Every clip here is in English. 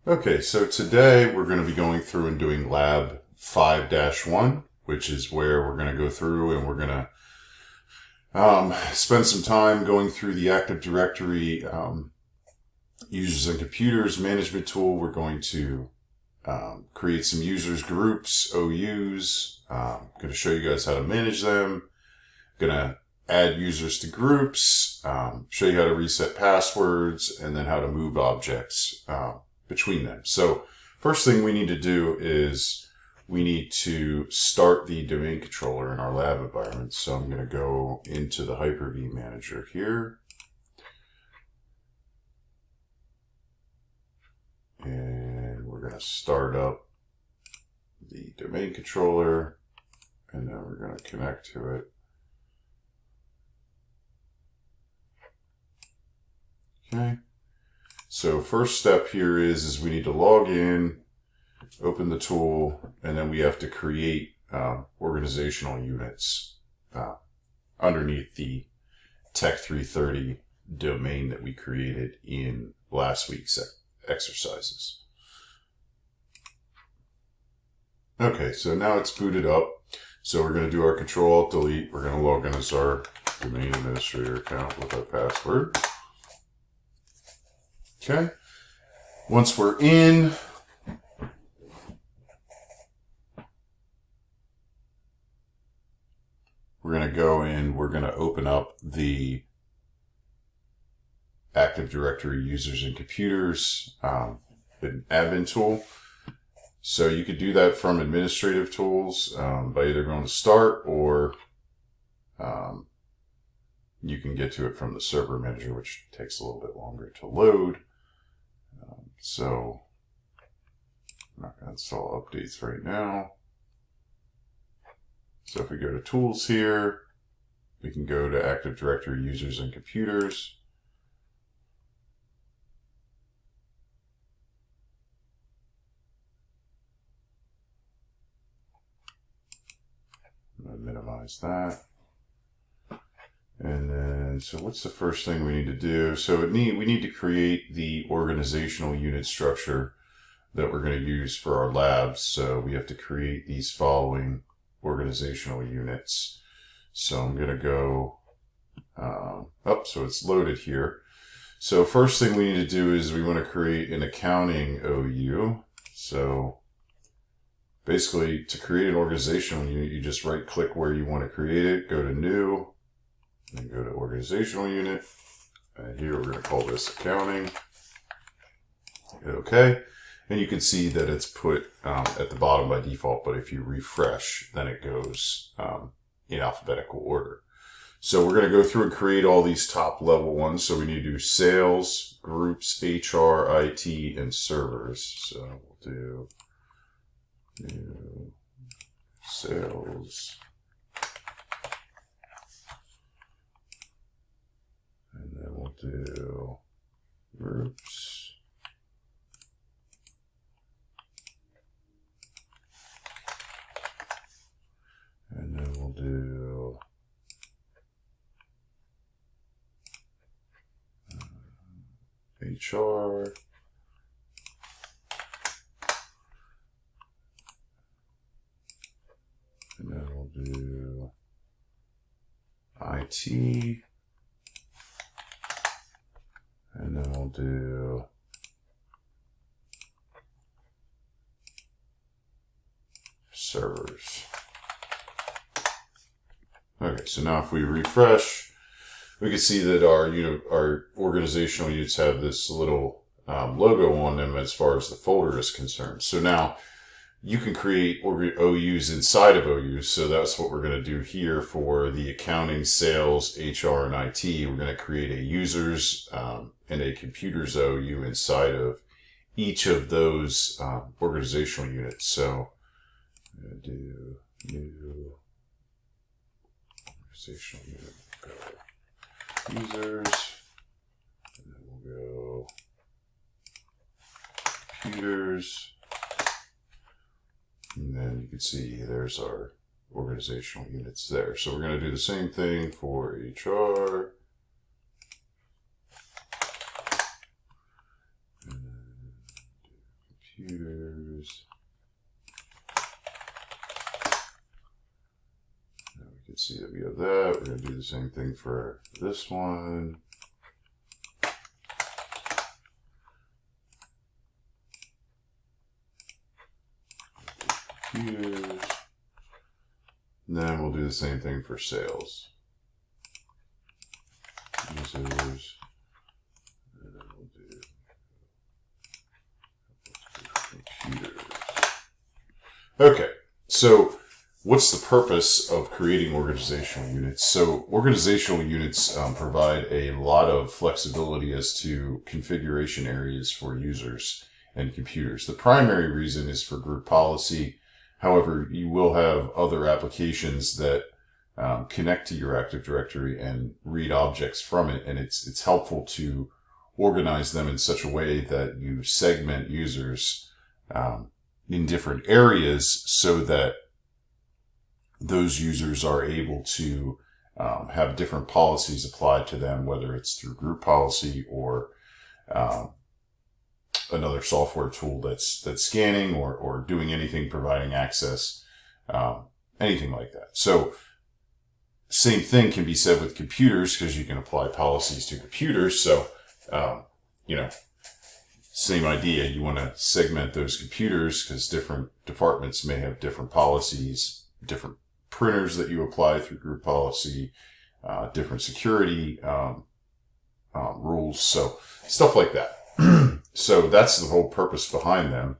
Okay, so today we're going to be going through and doing lab 5-1, which is where we're going to go through and we're going to spend some time going through the Active Directory users and computers management tool. We're going to create some users groups, OUs. Going to show you guys how to manage them. Going to add users to groups, show you how to reset passwords, and then how to move objects between them. So first thing we need to do is we need to start the domain controller in our lab environment. So I'm going to go into the Hyper-V manager here. And we're going to start up the domain controller, and then we're going to connect to it. Okay. So first step here is we need to log in, open the tool, and then we have to create organizational units underneath the TEC330 domain that we created in last week's exercises. Okay, so now it's booted up. So we're going to do our Control-Alt-Delete. We're going to log in as our domain administrator account with our password. Okay, once we're in, we're going to go in, we're going to open up the Active Directory users and computers admin tool. So you could do that from administrative tools by either going to start, or you can get to it from the server manager, which takes a little bit longer to load. So I'm not going to install updates right now. So if we go to tools here, we can go to Active Directory users and computers. I'm going to minimize that. And then, so what's the first thing we need to do? So we need to create the organizational unit structure that we're going to use for our labs. So we have to create these following organizational units. So I'm going to go up, so it's loaded here. So first thing we need to do is we want to create an accounting OU. So basically, to create an organizational unit, you just right click where you want to create it, go to new, and go to organizational unit, and here we're going to call this accounting. Hit OK, and you can see that it's put at the bottom by default, but if you refresh, then it goes in alphabetical order. So we're going to go through and create all these top level ones. So we need to do sales, groups, HR, IT, and servers. So we'll do new sales. And then we'll do groups. And then we'll do HR. And then we'll do IT. And then we'll do servers. Okay, so now if we refresh, we can see that our organizational units have this little logo on them as far as the folder is concerned. So now you can create OUs inside of OUs. So that's what we're going to do here for the accounting, sales, HR, and IT. We're going to create a users and a computers OU inside of each of those organizational units. So I'm going to do new organizational unit, go users, and then we'll go computers. And then you can see there's our organizational units there. So we're going to do the same thing for HR. computers. Now we can see that we have that. We're going to do the same thing for this one. Computers. And then we'll do the same thing for sales. Users. And then we'll do computers. Okay, so what's the purpose of creating organizational units? So organizational units provide a lot of flexibility as to configuration areas for users and computers. The primary reason is for group policy. However, you will have other applications that connect to your Active Directory and read objects from it, and it's helpful to organize them in such a way that you segment users in different areas so that those users are able to have different policies applied to them, whether it's through group policy or another software tool that's scanning or doing anything, providing access, anything like that. So same thing can be said with computers, because you can apply policies to computers. So, same idea. You want to segment those computers because different departments may have different policies, different printers that you apply through group policy, different security rules. So stuff like that. So that's the whole purpose behind them.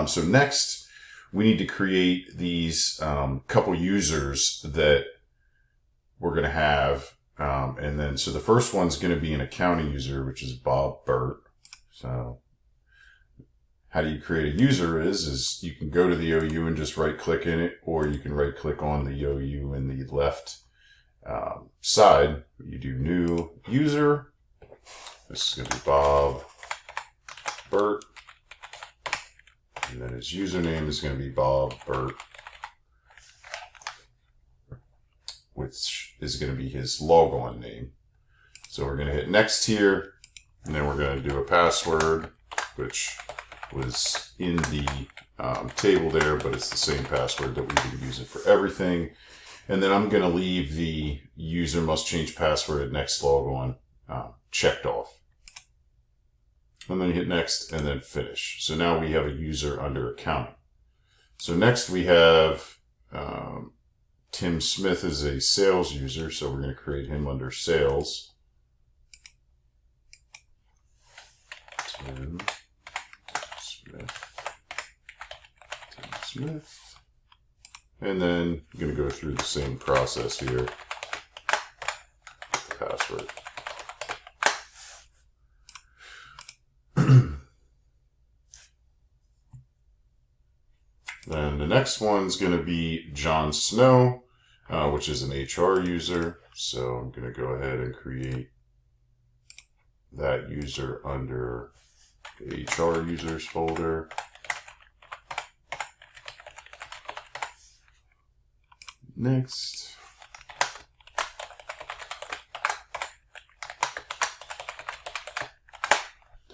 So next, we need to create these couple users that we're going to have. And then, so the first one's going to be an accounting user, which is Bob Burt. So how do you create a user is you can go to the OU and just right click in it, or you can right click on the OU in the left side. You do new user. This is going to be Bob Burt. And then his username is going to be Bob Burt, which is going to be his logon name. So we're going to hit next here, and then we're going to do a password, which was in the table there, but it's the same password that we've been using for everything. And then I'm going to leave the user must change password at next logon checked off. And then hit next and then finish. So now we have a user under accounting. So next we have Tim Smith is a sales user, so we're going to create him under sales. Tim Smith. And then I'm going to go through the same process here. Password. Then the next one's going to be John Snow, which is an HR user. So I'm going to go ahead and create that user under the HR users folder. Next.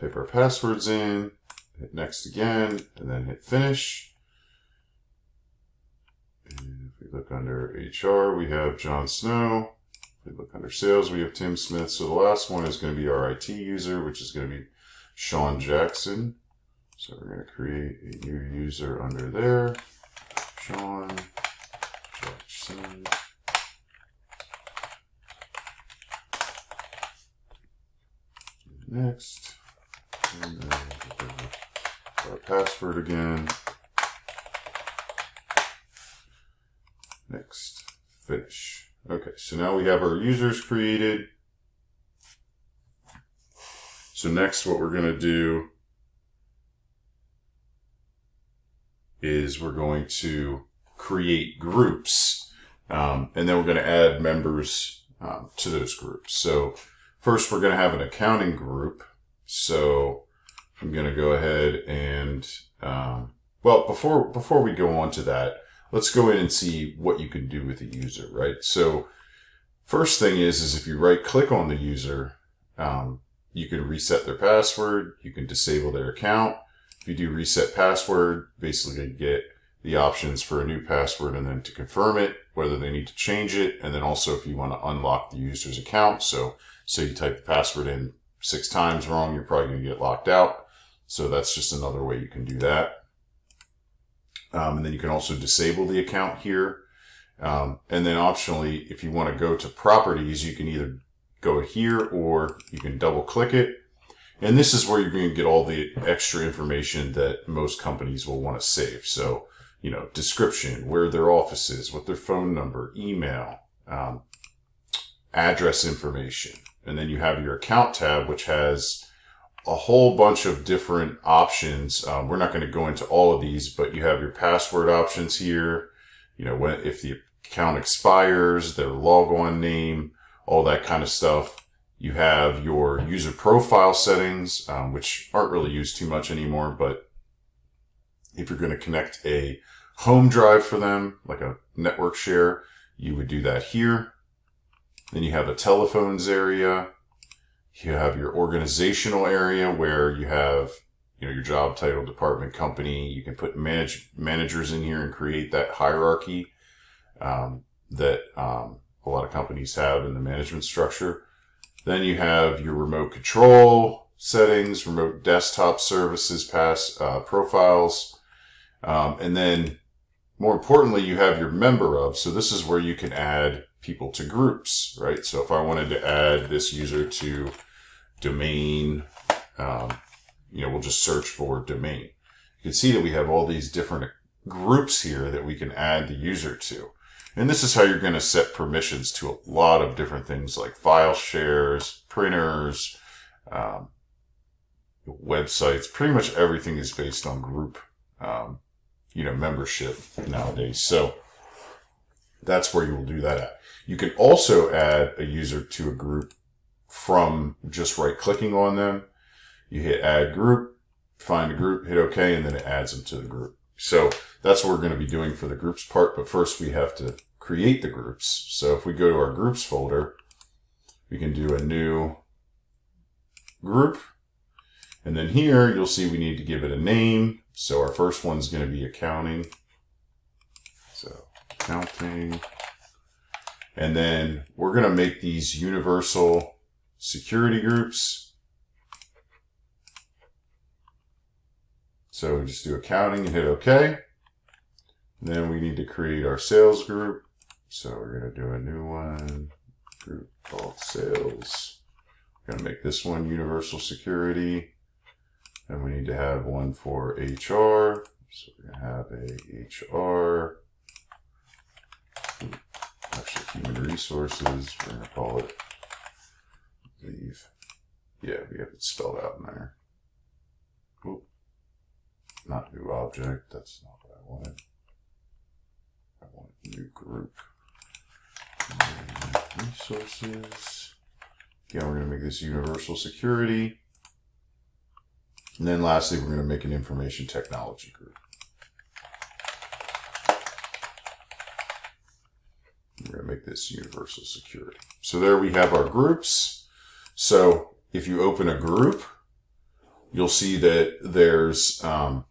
Type our passwords in, hit next again, and then hit finish. And if we look under HR, we have John Snow. If we look under sales, we have Tim Smith. So the last one is going to be our IT user, which is going to be Sean Jackson. So we're going to create a new user under there. Sean Jackson. Next. And then our password again. Next, finish. Okay, so now we have our users created. So next what we're going to do is we're going to create groups, and then we're going to add members to those groups. So first we're going to have an accounting group. So I'm going to go ahead and, well, before we go on to that, let's go in and see what you can do with the user, right? So first thing is if you right click on the user, you can reset their password, you can disable their account, you do reset password, basically get the options for a new password and then to confirm it, whether they need to change it, and then also if you want to unlock the user's account. So say you type the password in 6 times wrong, you're probably going to get locked out. So that's just another way you can do that. And then you can also disable the account here. And then optionally, if you want to go to properties, you can either go here or you can double click it. And this is where you're going to get all the extra information that most companies will want to save. So, you know, description, where their office is, what their phone number, email, address information. And then you have your account tab, which has a whole bunch of different options. We're not going to go into all of these, but you have your password options here. You know, if the account expires, their log-on name, all that kind of stuff. You have your user profile settings, which aren't really used too much anymore, but if you're going to connect a home drive for them, like a network share, you would do that here. Then you have a telephones area. You have your organizational area where you have, you know, your job title, department, company. You can put managers in here and create that hierarchy that a lot of companies have in the management structure. Then you have your remote control settings, remote desktop services, profiles. And then more importantly, you have your member of. So this is where you can add people to groups, right? So if I wanted to add this user to domain, you know, we'll just search for domain. You can see that we have all these different groups here that we can add the user to. And this is how you're going to set permissions to a lot of different things like file shares, printers, websites. Pretty much everything is based on group, you know, membership nowadays. So that's where you will do that at. You can also add a user to a group from just right-clicking on them. You hit add group, find a group, hit OK, and then it adds them to the group. So that's what we're going to be doing for the groups part, but first we have to create the groups. So if we go to our groups folder, we can do a new group. And then here you'll see we need to give it a name. So our first one's going to be accounting. So accounting. And then we're going to make these universal security groups. So just do accounting and hit OK. Then we need to create our sales group. So we're going to do a new one, group called sales. We're going to make this one universal security. And we need to have one for HR. So we're going to have a HR. Actually, human resources. We're going to call it leave. Yeah, we have it spelled out in there. Oop. Not new object. That's not what I wanted. I want a new group. Resources. Again, we're going to make this universal security. And then lastly, we're going to make an information technology group. We're going to make this universal security. So there we have our groups. So if you open a group, you'll see that there's, you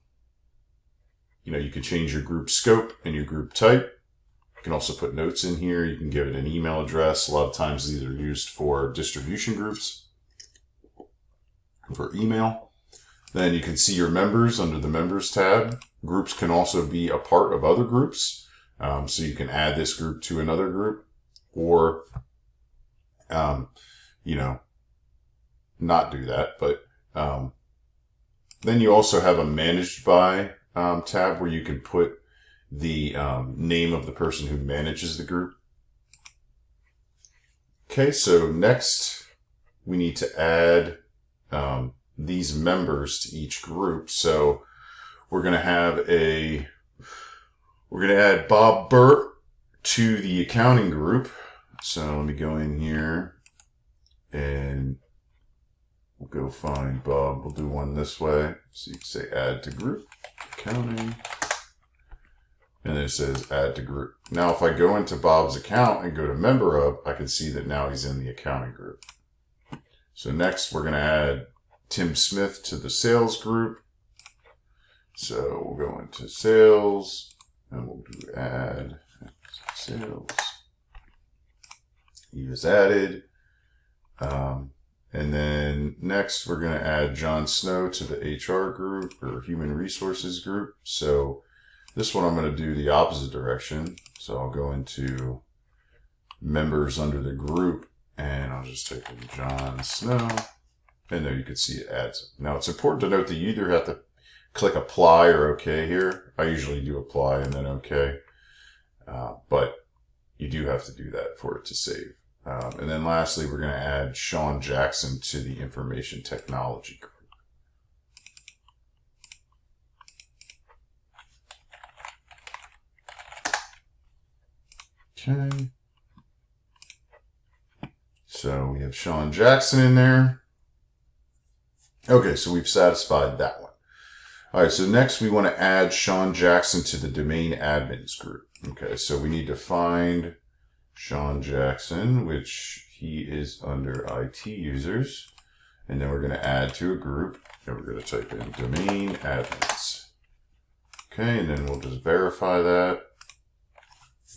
know, you can change your group scope and your group type. You can also put notes in here. You can give it an email address. A lot of times these are used for distribution groups for email. Then you can see your members under the members tab. Groups can also be a part of other groups. So you can add this group to another group or, you know, not do that. But then you also have a managed by tab where you can put the name of the person who manages the group. Okay, so next we need to add these members to each group. So we're going to add Bob Burt to the accounting group. So let me go in here and we'll go find Bob. We'll do one this way. So you can say add to group, accounting. And then it says add to group. Now, if I go into Bob's account and go to member of, I can see that now he's in the accounting group. So next we're going to add Tim Smith to the sales group. So we'll go into sales and we'll do add sales. He is added. And then next we're going to add John Snow to the HR group or human resources group. So this one I'm going to do the opposite direction. So I'll go into members under the group and I'll just type in John Snow. And there you can see it adds it. Now it's important to note that you either have to click apply or OK here. I usually do apply and then OK. But you do have to do that for it to save. And then lastly, we're going to add Sean Jackson to the information technology group. Okay. So we have Sean Jackson in there. Okay, so we've satisfied that one. All right, so next we want to add Sean Jackson to the domain admins group. Okay, so we need to find Sean Jackson, which he is under IT users. And then we're going to add to a group and we're going to type in domain admins. Okay, and then we'll just verify that.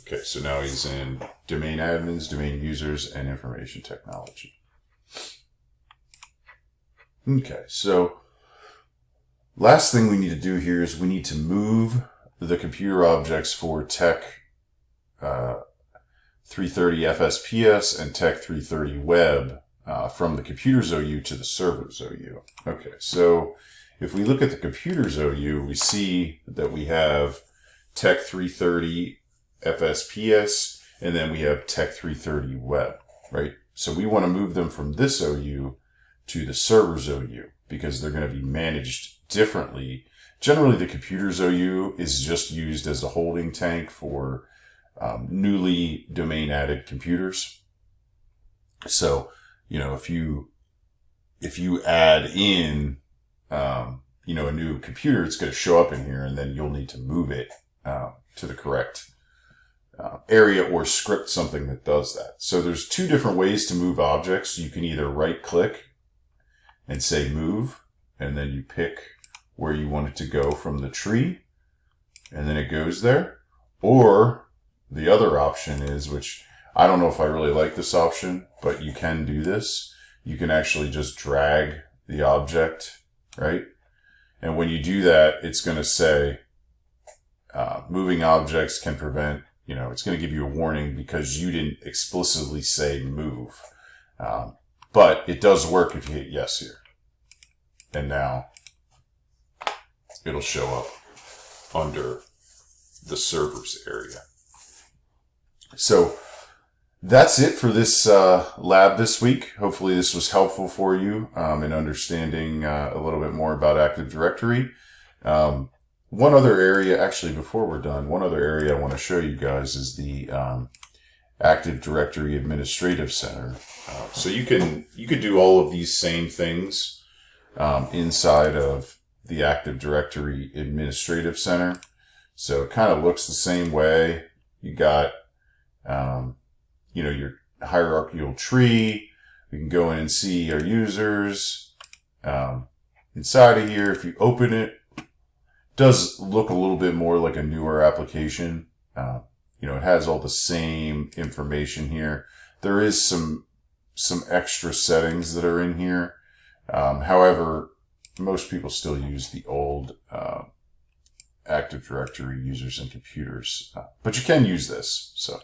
Okay, so now he's in domain admins, domain users, and information technology. Okay, so last thing we need to do here is we need to move the computer objects for TEC330 FSPS and TEC330 Web from the computer's OU to the server's OU. Okay, so if we look at the computer's OU, we see that we have TEC330 FSPS and then we have TEC330 Web, right? So we want to move them from this OU to the server's OU because they're going to be managed differently. Generally, the computer's OU is just used as a holding tank for newly domain added computers. So, you know, if you add in, you know, a new computer, it's going to show up in here and then you'll need to move it to the correct area or script something that does that. So there's two different ways to move objects. You can either right click and say move, and then you pick where you want it to go from the tree and then it goes there. Or the other option is, which I don't know if I really like this option, but you can do this. You can actually just drag the object, right? And when you do that, it's going to say moving objects can prevent, you know, it's going to give you a warning because you didn't explicitly say move. But it does work if you hit yes here. And now it'll show up under the servers area. So that's it for this lab this week. Hopefully this was helpful for you in understanding a little bit more about Active Directory. One other area, actually before we're done, one other area I want to show you guys is the Active Directory Administrative Center. So you can do all of these same things inside of the Active Directory Administrative Center. So it kind of looks the same way. You got, you know, your hierarchical tree. We can go in and see our users. Inside of here, if you open it, it does look a little bit more like a newer application. You know, it has all the same information here. There is some extra settings that are in here. However, most people still use the old Active Directory users and computers, but you can use this. So,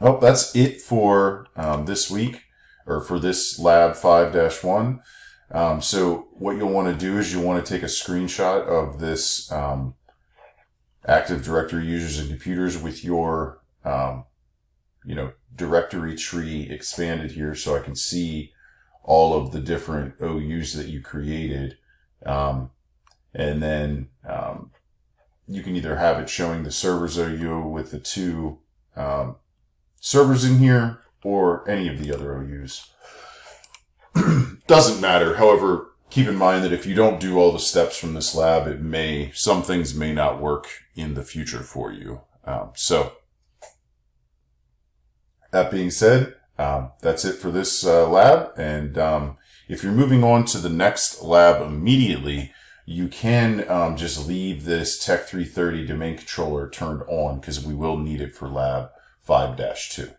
well, that's it for this week, or for this lab 5-1. So what you'll want to do is you'll want to take a screenshot of this Active Directory users and computers with your you know, directory tree expanded here, so I can see all of the different OUs that you created. And then you can either have it showing the servers OU with the two servers in here, or any of the other OUs. Doesn't matter. However, keep in mind that if you don't do all the steps from this lab, some things may not work in the future for you. So that being said, that's it for this lab. And If you're moving on to the next lab immediately, you can just leave this TEC330 domain controller turned on because we will need it for lab 5-2.